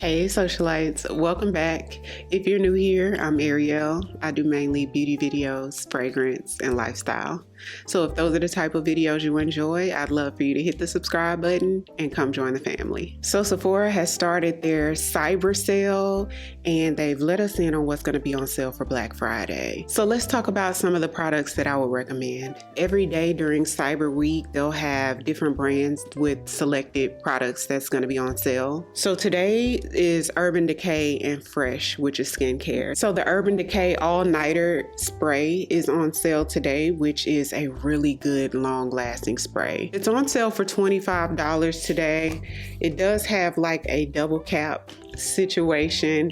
Hey socialites, welcome back. If you're new here, I'm Ariell. I do mainly beauty videos, fragrance, and lifestyle. So if those are the type of videos you enjoy, I'd love for you to hit the subscribe button and come join the family. So Sephora has started their cyber sale and they've let us in on what's going to be on sale for Black Friday. So let's talk about some of the products that I would recommend. Every day during Cyber Week, they'll have different brands with selected products that's going to be on sale. So today is Urban Decay and Fresh, which is skincare. So the Urban Decay All-Nighter Spray is on sale today, which is a really good long-lasting spray. It's on sale for $25 today. It does have like a double cap situation.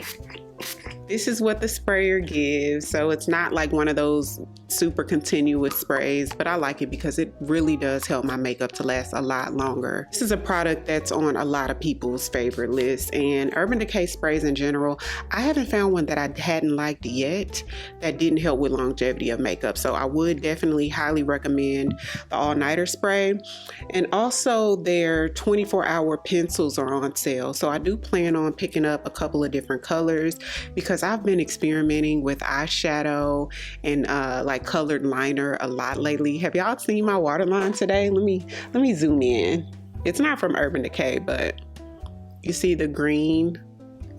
This is what the sprayer gives, so it's not like one of those super continuous sprays, but I like it because it really does help my makeup to last a lot longer. This is a product that's on a lot of people's favorite list, and Urban Decay sprays in general, I haven't found one that I hadn't liked yet that didn't help with longevity of makeup, so I would definitely highly recommend the All-Nighter Spray. And also their 24-hour pencils are on sale, so I do plan on picking up a couple of different colors because I've been experimenting with eyeshadow and like colored liner a lot lately. Have y'all seen my waterline today? Let me zoom in. It's not from Urban Decay, but you see the green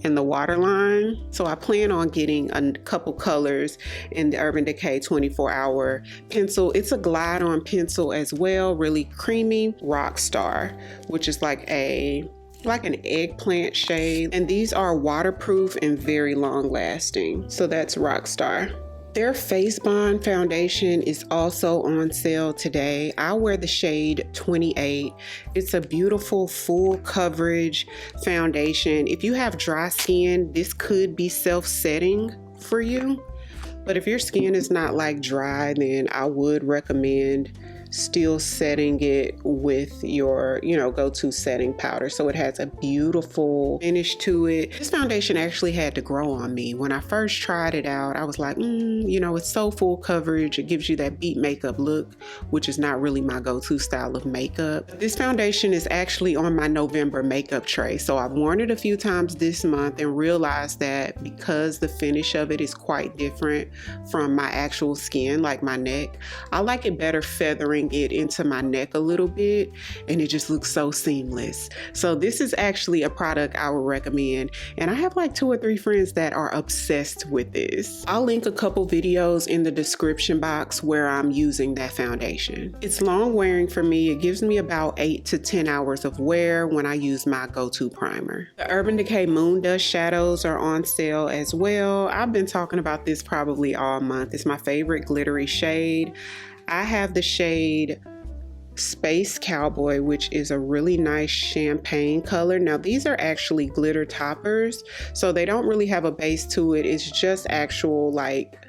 and the waterline. So I plan on getting a couple colors in the Urban Decay 24-hour pencil. It's a glide on pencil as well, really creamy. Rockstar, which is like an eggplant shade, and these are waterproof and very long lasting. So that's Rockstar. Their FaceBond foundation is also on sale today. I wear the shade 28. It's a beautiful full coverage foundation. If you have dry skin, this could be self-setting for you. But if your skin is not like dry, then I would recommend still setting it with your go-to setting powder, so it has a beautiful finish to it. This foundation actually had to grow on me. When I first tried it out, I was like, it's so full coverage. It gives you that beat makeup look, which is not really my go-to style of makeup. This foundation is actually on my November makeup tray, so I've worn it a few times this month and realized that because the finish of it is quite different from my actual skin, like my neck, I like it better feathering it into my neck a little bit, and it just looks so seamless. So this is actually a product I would recommend, and I have like 2 or 3 friends that are obsessed with this. I'll link a couple videos in the description box where I'm using that foundation. It's long wearing for me. It gives me about 8 to 10 hours of wear when I use my go-to primer. The Urban Decay Moondust shadows are on sale as well. I've been talking about this probably all month. It's my favorite glittery shade. I have the shade Space Cowboy, which is a really nice champagne color. Now these are actually glitter toppers, so they don't really have a base to it. It's just actual like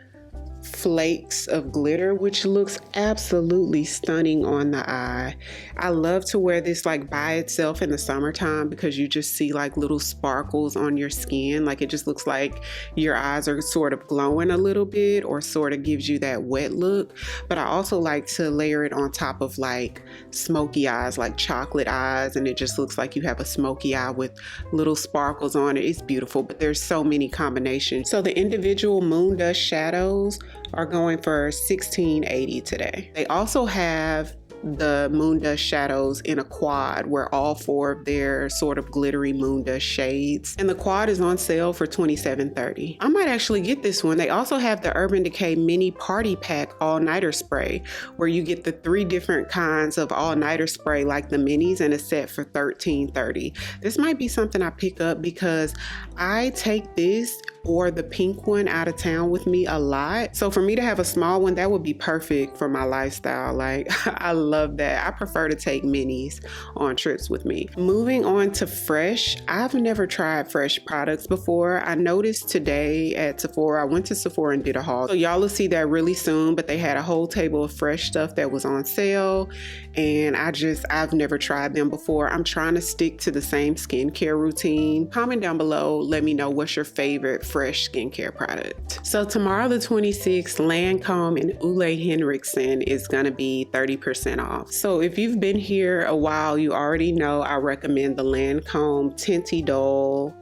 flakes of glitter, which looks absolutely stunning on the eye. I love to wear this like by itself in the summertime because you just see like little sparkles on your skin. Like it just looks like your eyes are sort of glowing a little bit, or sort of gives you that wet look. But I also like to layer it on top of like smoky eyes, like chocolate eyes, and it just looks like you have a smoky eye with little sparkles on it. It's beautiful, but there's so many combinations. So the individual Moondust shadows are going for $16.80 today. They also have the Moondust shadows in a quad where all 4 of their sort of glittery Moondust shades, and the quad is on sale for $27.30. I might actually get this one. They also have the Urban Decay mini party pack all-nighter spray where you get the 3 different kinds of all-nighter spray like the minis in a set for $13.30. This might be something I pick up because I take this or the pink one out of town with me a lot. So for me to have a small one, that would be perfect for my lifestyle. Like I love that. I prefer to take minis on trips with me. Moving on to Fresh. I've never tried Fresh products before. I noticed today at Sephora, I went to Sephora and did a haul. So y'all will see that really soon, but they had a whole table of Fresh stuff that was on sale, and I've never tried them before. I'm trying to stick to the same skincare routine. Comment down below, let me know what's your favorite Fresh skincare product. So tomorrow the 26th, Lancome and Ole Henriksen is gonna be 30% off. So if you've been here a while, you already know I recommend the Lancome Tinty Dull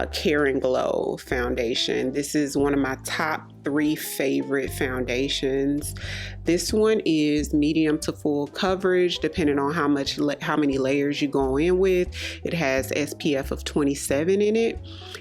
Care and Glow foundation. This is one of my top 3 favorite foundations. This one is medium to full coverage depending on how many layers you go in with. It has SPF of 27 in it.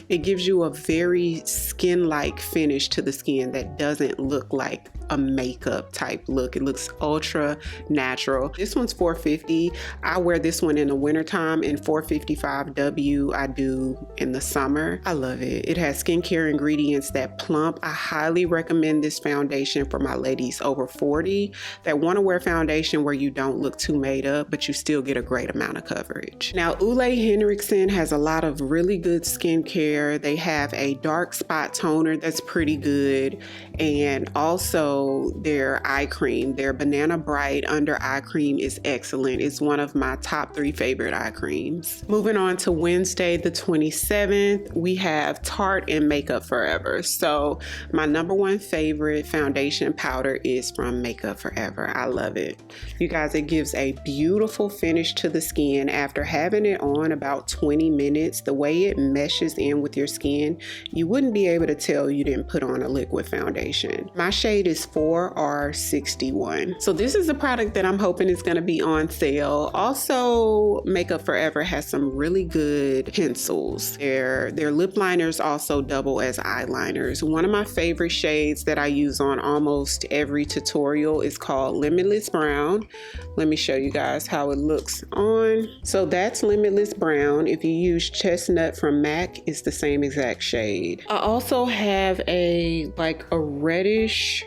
It gives you a very skin-like finish to the skin that doesn't look like a makeup type look. It looks ultra natural. This one's $4.50. I wear this one in the wintertime, and $4.55 I do in the summer. I love it. It has skincare ingredients that plump. I highly recommend this foundation for my ladies over 40 that want to wear foundation where you don't look too made up, but you still get a great amount of coverage. Now, Ole Henriksen has a lot of really good skincare. They have a dark spot toner that's pretty good, and also their eye cream, their Banana Bright Under Eye Cream is excellent. It's one of my top 3 favorite eye creams. Moving on to Wednesday the 27th, we have Tarte and Makeup Forever. So my #1 favorite foundation powder is from Makeup Forever. I love it. You guys, it gives a beautiful finish to the skin after having it on about 20 minutes. The way it meshes in with your skin, you wouldn't be able to tell you didn't put on a liquid foundation. My shade is 4R61. So this is a product that I'm hoping is going to be on sale. Also, Makeup Forever has some really good pencils. Their lip liners also double as eyeliners. One of my favorite shades that I use on almost every tutorial is called Limitless Brown. Let me show you guys how it looks on. So that's Limitless Brown. If you use Chestnut from MAC, it's the same exact shade. I also have a reddish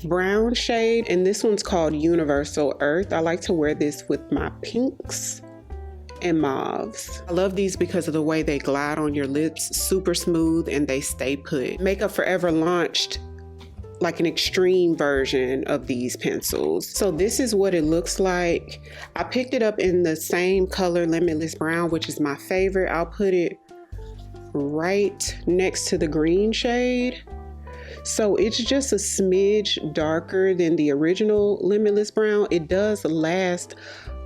brown shade, and this one's called Universal Earth. I like to wear this with my pinks and mauves. I love these because of the way they glide on your lips, super smooth, and they stay put. Makeup Forever launched like an extreme version of these pencils. So this is what it looks like. I picked it up in the same color, Limitless Brown, which is my favorite. I'll put it right next to the green shade. So it's just a smidge darker than the original Limitless Brown. It does last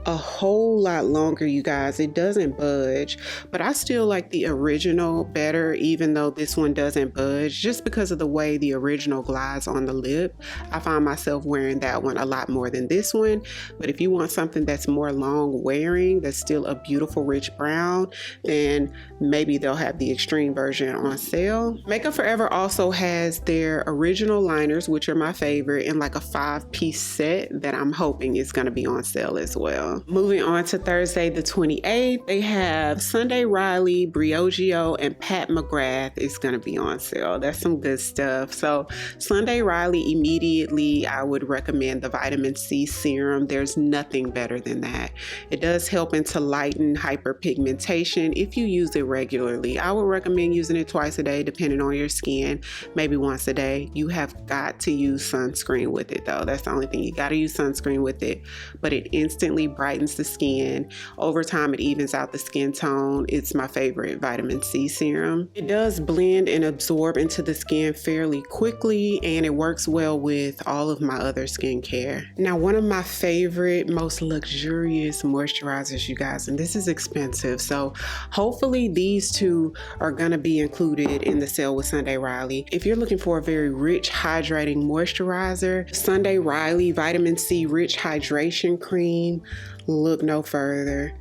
a whole lot longer, you guys. It doesn't budge, but I still like the original better, even though this one doesn't budge, just because of the way the original glides on the lip. I find myself wearing that one a lot more than this one. But if you want something that's more long wearing, that's still a beautiful rich brown, then maybe they'll have the extreme version on sale. Makeup Forever also has their original liners, which are my favorite, in like a 5-piece set that I'm hoping is going to be on sale as well. Moving on to Thursday the 28th, they have Sunday Riley, Briogeo, and Pat McGrath is going to be on sale. That's some good stuff. So Sunday Riley, immediately I would recommend the vitamin C serum. There's nothing better than that. It does help to lighten hyperpigmentation if you use it regularly. I would recommend using it twice a day depending on your skin, maybe once a day. You have got to use sunscreen with it though. That's the only thing. You got to use sunscreen with it, but it instantly brightens the skin. Over time, it evens out the skin tone. It's my favorite vitamin C serum. It does blend and absorb into the skin fairly quickly, and it works well with all of my other skincare. Now, one of my favorite, most luxurious moisturizers, you guys, and this is expensive, so hopefully these two are gonna be included in the sale with Sunday Riley. If you're looking for a very rich, hydrating moisturizer, Sunday Riley Vitamin C Rich Hydration Cream, look no further.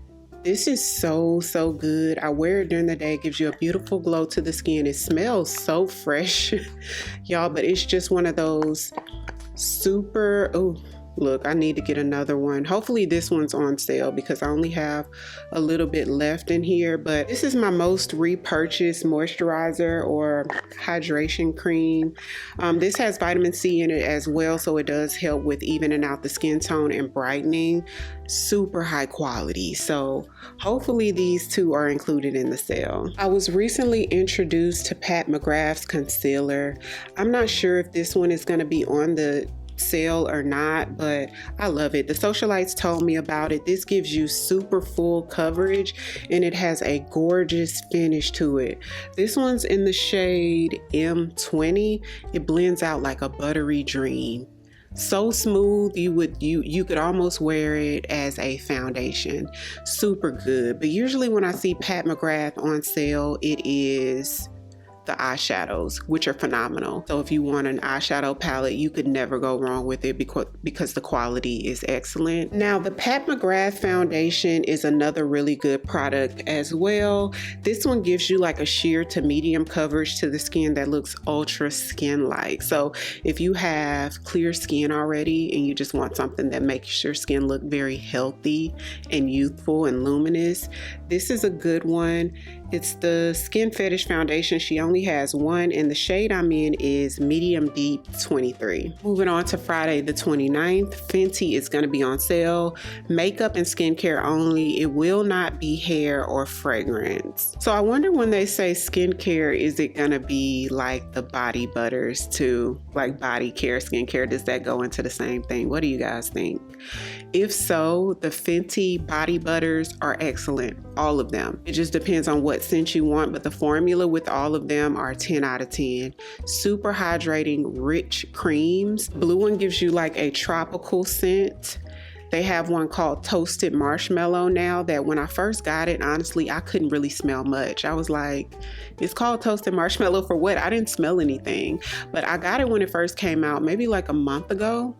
This is so good. I wear it during the day. It gives you a beautiful glow to the skin. It smells so fresh, y'all, but it's just one of those super, oh, look, I need to get another one. Hopefully this one's on sale because I only have a little bit left in here, but this is my most repurchased moisturizer or hydration cream. This has vitamin C in it as well, so it does help with evening out the skin tone and brightening. Super high quality. So hopefully these two are included in the sale. I was recently introduced to Pat McGrath's concealer. I'm not sure if this one is going to be on the sale or not, but I love it. The socialites told me about it. This gives you super full coverage and it has a gorgeous finish to it. This one's in the shade M20. It blends out like a buttery dream. So smooth, you could almost wear it as a foundation. Super good. But usually when I see Pat McGrath on sale, it is the eyeshadows, which are phenomenal. So if you want an eyeshadow palette, you could never go wrong with it because the quality is excellent. Now, the Pat McGrath foundation is another really good product as well. This one gives you like a sheer to medium coverage to the skin that looks ultra skin-like. So if you have clear skin already and you just want something that makes your skin look very healthy and youthful and luminous, this is a good one. It's the Skin Fetish foundation. She only has one, and the shade I'm in is medium deep 23. Moving on to Friday the 29th, Fenty is going to be on sale. Makeup and skincare only. It will not be hair or fragrance. So I wonder, when they say skincare, is it going to be like the body butters too? Like body care, skincare? Does that go into the same thing? What do you guys think? If so, the Fenty body butters are excellent. All of them. It just depends on what scent you want, but the formula with all of them are 10 out of 10. Super hydrating, rich creams. Blue one gives you like a tropical scent. They have one called Toasted Marshmallow now that when I first got it, honestly, I couldn't really smell much. I was like, it's called Toasted Marshmallow for what? I didn't smell anything. But I got it when it first came out, maybe like a month ago.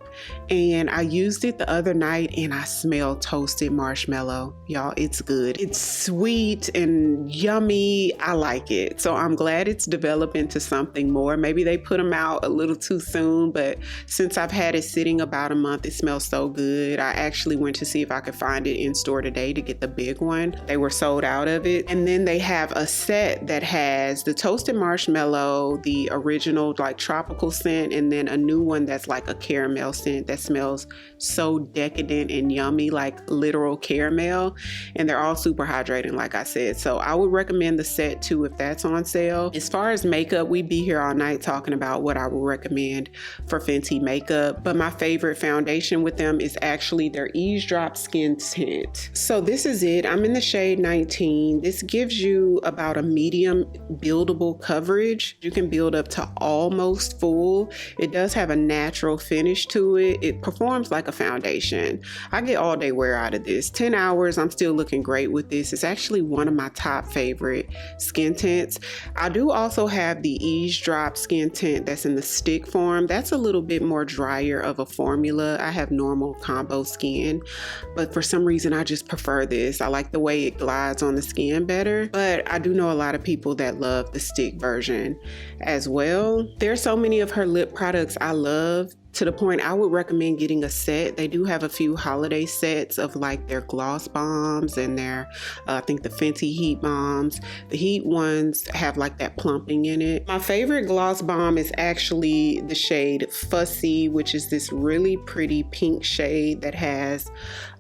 And I used it the other night and I smelled toasted marshmallow. Y'all, it's good. It's sweet and yummy. I like it. So I'm glad it's developed into something more. Maybe they put them out a little too soon, but since I've had it sitting about a month, it smells so good. I actually went to see if I could find it in store today to get the big one. They were sold out of it. And then they have a set that has the toasted marshmallow, the original like tropical scent, and then a new one that's like a caramel scent that smells so decadent and yummy, like literal caramel. And they're all super hydrating, like I said. So I would recommend the set too if that's on sale. As far as makeup, we'd be here all night talking about what I would recommend for Fenty makeup. But my favorite foundation with them is actually their Eavesdrop Skin Tint. So this is it. I'm in the shade 19. This gives you about a medium buildable coverage. You can build up to almost full. It does have a natural finish to it. It performs like a foundation. I get all day wear out of this. 10 hours, I'm still looking great with this. It's actually one of my top favorite skin tints. I do also have the Eavesdrop Skin Tint that's in the stick form. That's a little bit more drier of a formula. I have normal combo skin, but for some reason I just prefer this. I like the way it glides on the skin better, but I do know a lot of people that love the stick version as well. There's so many of her lip products I love, to the point I would recommend getting a set. They do have a few holiday sets of like their gloss bombs and their, I think the Fenty Heat bombs. The Heat ones have like that plumping in it. My favorite gloss bomb is actually the shade Fussy, which is this really pretty pink shade that has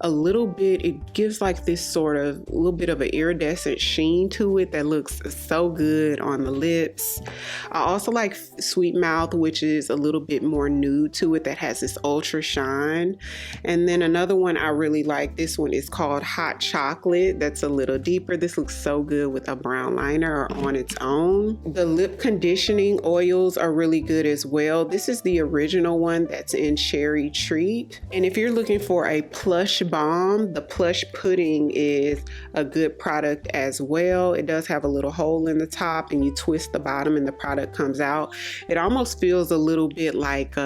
a little bit, it gives like this sort of a little bit of an iridescent sheen to it that looks so good on the lips. I also like Sweet Mouth, which is a little bit more nude to it, that has this ultra shine. And then another one I really like, this one is called Hot Chocolate. That's a little deeper. This looks so good with a brown liner or on its own. The lip conditioning oils are really good as well. This is the original one that's in Cherry Treat. And if you're looking for a plush balm, the Plush Pudding is a good product as well. It does have a little hole in the top and you twist the bottom and the product comes out. It almost feels a little bit like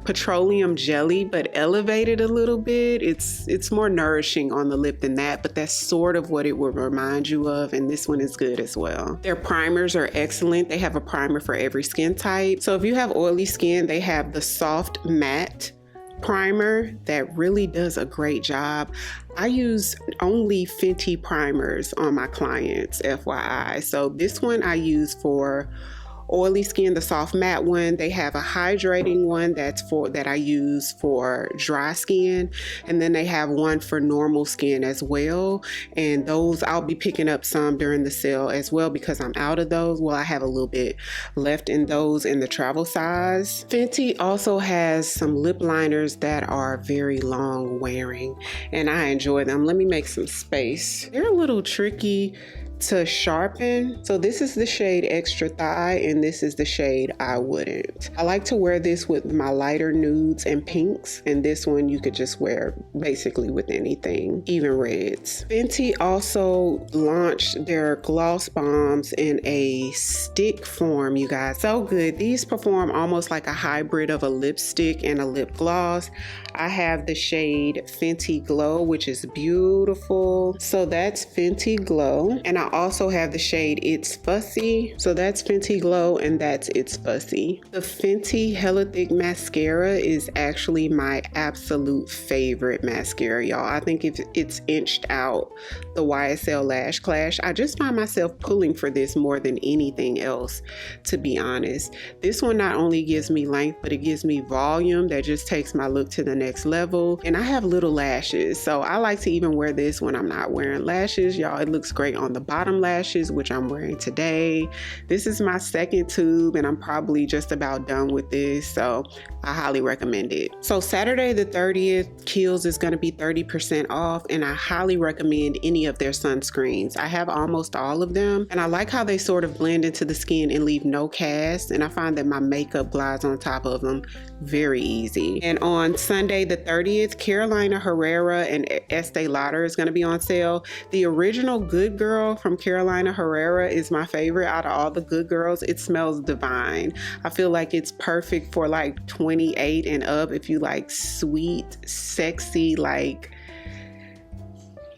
petroleum jelly, but elevated a little bit. It's more nourishing on the lip than that, but that's sort of what it will remind you of, and this one is good as well. Their primers are excellent. They have a primer for every skin type. So if you have oily skin, they have the Soft Matte primer that really does a great job. I use only Fenty primers on my clients, FYI. So this one I use for oily skin, the soft matte one. They have a hydrating one that I use for dry skin, and then they have one for normal skin as well. And those I'll be picking up some during the sale as well because I'm out of those. Well, I have a little bit left in those in the travel size. Fenty also has some lip liners that are very long wearing, and I enjoy them. Let me make some space. They're a little tricky to sharpen. So this is the shade Extra Thigh, and this is the shade I Wouldn't. I like to wear this with my lighter nudes and pinks, and this one you could just wear basically with anything, even reds. Fenty also launched their gloss bombs in a stick form, you guys. So good. These perform almost like a hybrid of a lipstick and a lip gloss. I have the shade Fenty Glow, which is beautiful. So that's Fenty Glow. And I also have the shade It's Fussy. So that's Fenty Glow, and that's It's Fussy. The Fenty Hella Thick Mascara is actually my absolute favorite mascara, y'all. I think it's inched out the YSL Lash Clash. I just find myself pulling for this more than anything else, to be honest. This one not only gives me length, but it gives me volume that just takes my look to the next level. And I have little lashes, so I like to even wear this when I'm not wearing lashes, y'all. It looks great on the bottom lashes, which I'm wearing today. This is my second tube, and I'm probably just about done with this, so I highly recommend it. So Saturday the 30th, Kiehl's is going to be 30% off, and I highly recommend any of their sunscreens. I have almost all of them, and I like how they sort of blend into the skin and leave no cast, and I find that my makeup glides on top of them very easy. And on Sunday the 30th, Carolina Herrera and Estee Lauder is going to be on sale. The original Good Girl from Carolina Herrera is my favorite out of all the Good Girls. It smells divine. I feel like it's perfect for like 28 and up if you like sweet, sexy, like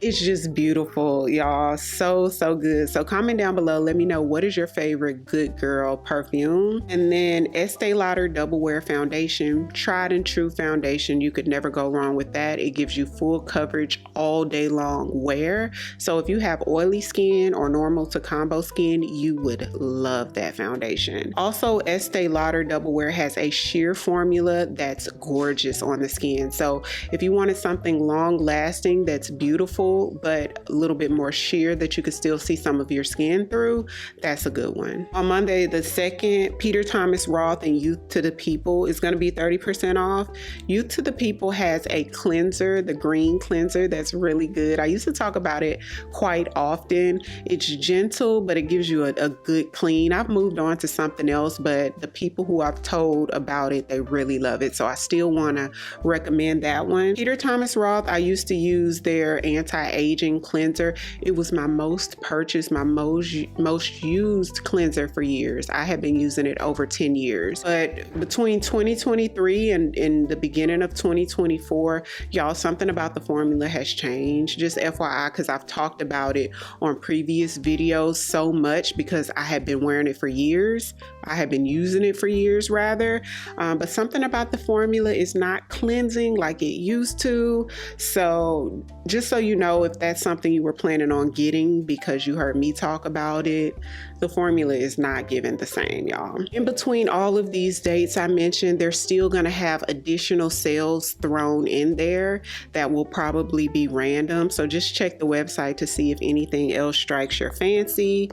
it's just beautiful, y'all. So good. So comment down below, let me know what is your favorite Good Girl perfume. And then Estee Lauder Double Wear Foundation, tried and true foundation. You could never go wrong with that. It gives you full coverage all day long wear. So if you have oily skin or normal to combo skin, you would love that foundation. Also, Estee Lauder Double Wear has a sheer formula that's gorgeous on the skin. So if you wanted something long lasting that's beautiful but a little bit more sheer that you could still see some of your skin through, that's a good one. On Monday the 2nd, Peter Thomas Roth and Youth to the People is going to be 30% off. Youth to the People has a cleanser, the green cleanser, that's really good. I used to talk about it quite often. It's gentle, but it gives you a good clean. I've moved on to something else, but the people who I've told about it, they really love it. So I still want to recommend that one. Peter Thomas Roth, I used to use their anti-aging cleanser. It was my most purchased, my most used cleanser for years. I have been using it over 10 years. But between 2023 and in the beginning of 2024, y'all, something about the formula has changed. Just FYI, because I've talked about it on previous videos so much because I have been wearing it for years. I have been using it for years rather. But something about the formula is not cleansing like it used to. So just so you know, if that's something you were planning on getting because you heard me talk about it, the formula is not given the same, y'all. In between all of these dates I mentioned, they're still going to have additional sales thrown in there that will probably be random. So just check the website to see if anything else strikes your fancy.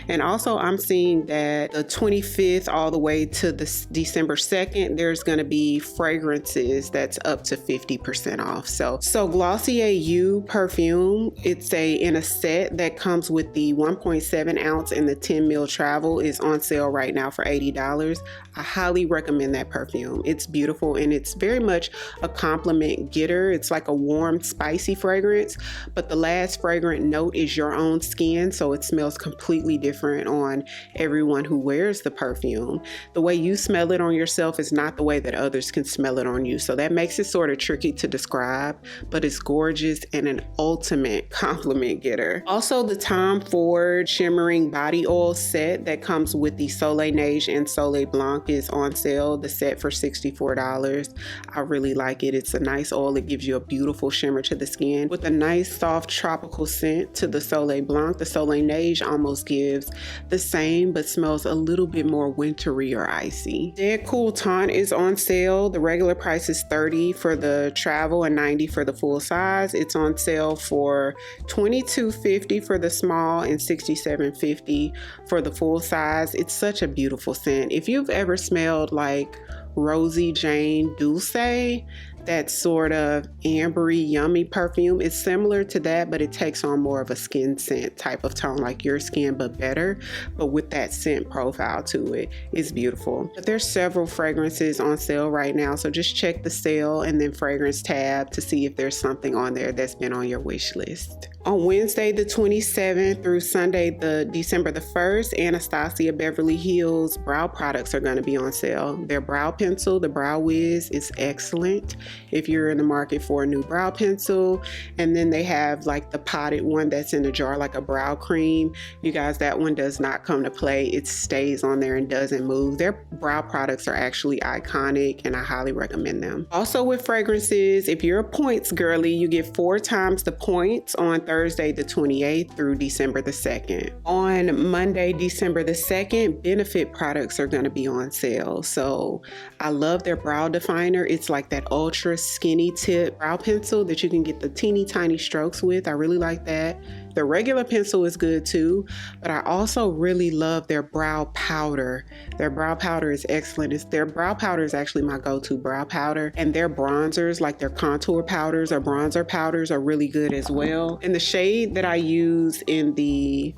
And also I'm seeing that the 25th all the way to the December 2nd, there's going to be fragrances that's up to 50% off. So Glossier You perfume, it's in a set that comes with the 1.7 ounce and the 10 ml travel, is on sale right now for $80. I highly recommend that perfume. It's beautiful and it's very much a compliment getter. It's like a warm, spicy fragrance, but the last fragrant note is your own skin, so it smells completely different on everyone who wears the perfume. The way you smell it on yourself is not the way that others can smell it on you, so that makes it sort of tricky to describe, but it's gorgeous and an ultimate compliment getter. Also, the Tom Ford shimmering body oil set that comes with the Soleil Neige and Soleil Blanc is on sale, the set for $64. I really like it. It's a nice oil. It gives you a beautiful shimmer to the skin with a nice soft tropical scent to the Soleil Blanc. The Soleil Neige almost gives the same but smells a little bit more wintry or icy. Dead Cool Taunt is on sale. The regular price is $30 for the travel and $90 for the full size. It's on sale for $22.50 for the small and $67.50 for the full size. It's such a beautiful scent. If you've ever smelled like Rosie Jane Dulce, that sort of ambery, yummy perfume. It's similar to that, but it takes on more of a skin scent type of tone, like your skin, but better, but with that scent profile to it. It's beautiful. But there's several fragrances on sale right now, so just check the sale and then fragrance tab to see if there's something on there that's been on your wish list. On Wednesday the 27th through Sunday the December the 1st, Anastasia Beverly Hills brow products are going to be on sale. Their brow pencil, the Brow Wiz, is excellent if you're in the market for a new brow pencil. And then they have like the potted one that's in a jar, like a brow cream. You guys, that one does not come to play. It stays on there and doesn't move. Their brow products are actually iconic and I highly recommend them. Also with fragrances, if you're a points girly, you get 4 times the points on Thursday the 28th through December the 2nd. On Monday, December the 2nd, Benefit products are going to be on sale. So I love their brow definer. It's like that ultra skinny tip brow pencil that you can get the teeny tiny strokes with. I really like that. The regular pencil is good too, but I also really love their brow powder. Their brow powder is excellent. Their brow powder is actually my go-to brow powder, and their bronzers, like their contour powders or bronzer powders, are really good as well. And the shade that I use in the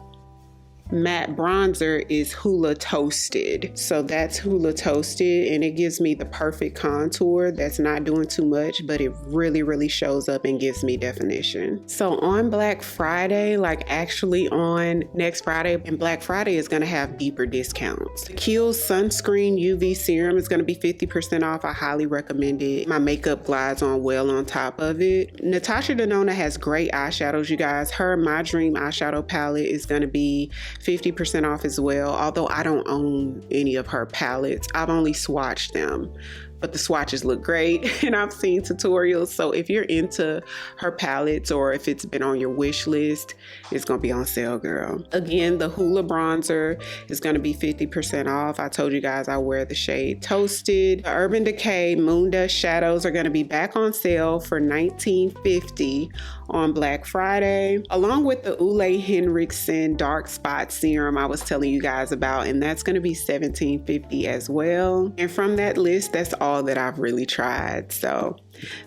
matte bronzer is Hula Toasted. So that's Hula Toasted, and it gives me the perfect contour that's not doing too much, but it really shows up and gives me definition. So on Black Friday, like actually on next Friday, and Black Friday is going to have deeper discounts. The Kiehl's sunscreen UV serum is going to be 50% off. I highly recommend it. My makeup glides on well on top of it. Natasha Denona has great eyeshadows, you guys. Her My Dream eyeshadow palette is going to be 50% off as well, although I don't own any of her palettes. I've only swatched them, but the swatches look great and I've seen tutorials. So if you're into her palettes or if it's been on your wish list, it's gonna be on sale, girl. Again, the Hula bronzer is gonna be 50% off. I told you guys I wear the shade Toasted. The Urban Decay Moondust shadows are gonna be back on sale for $19.50 on Black Friday, along with the Ole Henriksen Dark Spot Serum I was telling you guys about, and that's gonna be $17.50 as well. And from that list, that's all that I've really tried. So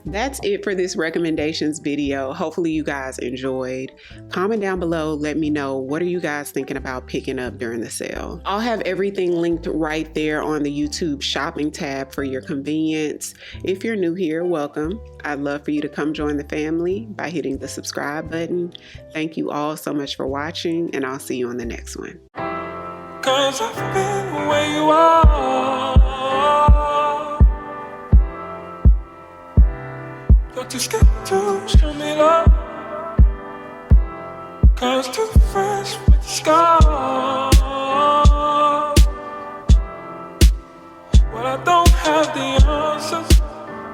that's it for this recommendations video. Hopefully you guys enjoyed. Comment down below, let me know, what are you guys thinking about picking up during the sale? I'll have everything linked right there on the YouTube shopping tab for your convenience. If you're new here, welcome. I'd love for you to come join the family by hitting the subscribe button. Thank you all so much for watching, and I'll see you on the next one. 'Cause I've been where you are. You're too scared to show me love, 'cause too fresh with the scars. Well, I don't have the answers.